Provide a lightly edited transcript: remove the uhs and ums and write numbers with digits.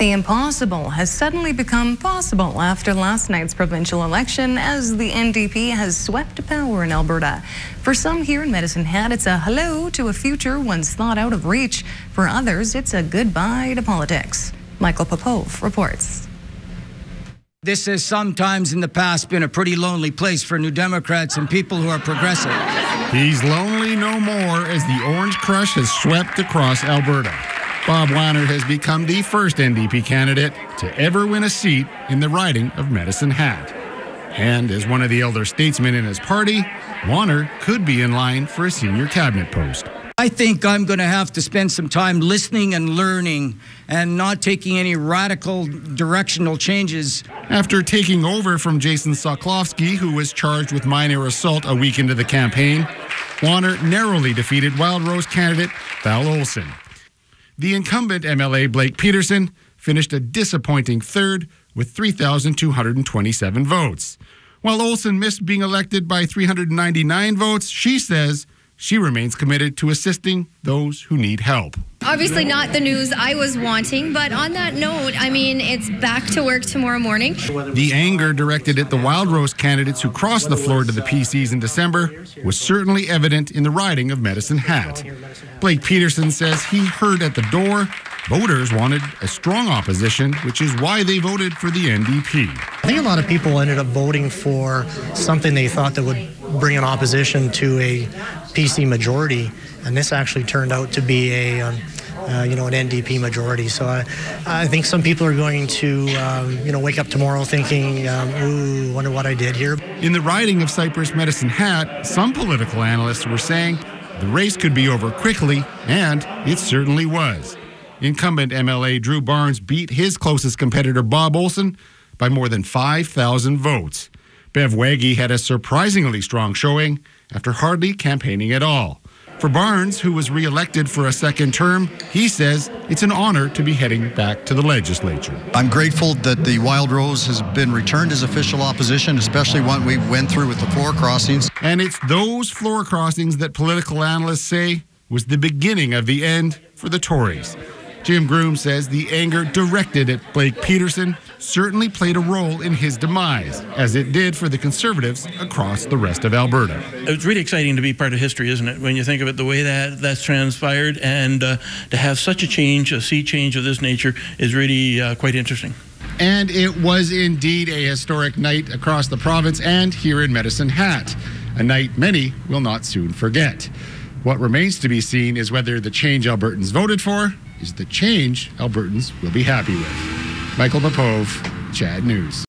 The impossible has suddenly become possible after last night's provincial election as the NDP has swept power in Alberta. For some here in Medicine Hat, it's a hello to a future once thought out of reach. For others, it's a goodbye to politics. Michael Popove reports. This has sometimes in the past been a pretty lonely place for New Democrats and people who are progressive. He's lonely no more as the Orange Crush has swept across Alberta. Bob Warner has become the first NDP candidate to ever win a seat in the riding of Medicine Hat. And as one of the elder statesmen in his party, Warner could be in line for a senior cabinet post. I think I'm going to have to spend some time listening and learning and not taking any radical directional changes. After taking over from Jason Soklovsky, who was charged with minor assault a week into the campaign, Warner narrowly defeated Wildrose candidate Val Olson. The incumbent MLA Blake Peterson finished a disappointing third with 3,227 votes. While Olson missed being elected by 399 votes, she says she remains committed to assisting those who need help. Obviously not the news I was wanting, but on that note, I mean, it's back to work tomorrow morning. The anger directed at the Wildrose candidates who crossed the floor to the PCs in December was certainly evident in the riding of Medicine Hat. Blake Peterson says he heard at the door voters wanted a strong opposition, which is why they voted for the NDP. I think a lot of people ended up voting for something they thought that would bring an opposition to a PC majority, and this actually turned out to be an NDP majority. So I think some people are going to, wake up tomorrow thinking, ooh, wonder what I did here. In the riding of Cypress Medicine Hat, some political analysts were saying the race could be over quickly, and it certainly was. Incumbent MLA Drew Barnes beat his closest competitor Bob Olson by more than 5,000 votes. Bev Waggy had a surprisingly strong showing after hardly campaigning at all. For Barnes, who was re-elected for a second term, he says it's an honor to be heading back to the legislature. I'm grateful that the Wildrose has been returned as official opposition, especially when we went through with the floor crossings. And it's those floor crossings that political analysts say was the beginning of the end for the Tories. Jim Groom says the anger directed at Blake Peterson certainly played a role in his demise, as it did for the Conservatives across the rest of Alberta. It's really exciting to be part of history, isn't it? When you think of it, the way that's transpired, and to have such a change, a sea change of this nature, is really quite interesting. And it was indeed a historic night across the province and here in Medicine Hat, a night many will not soon forget. What remains to be seen is whether the change Albertans voted for is the change Albertans will be happy with. Michael Popove, Chad News.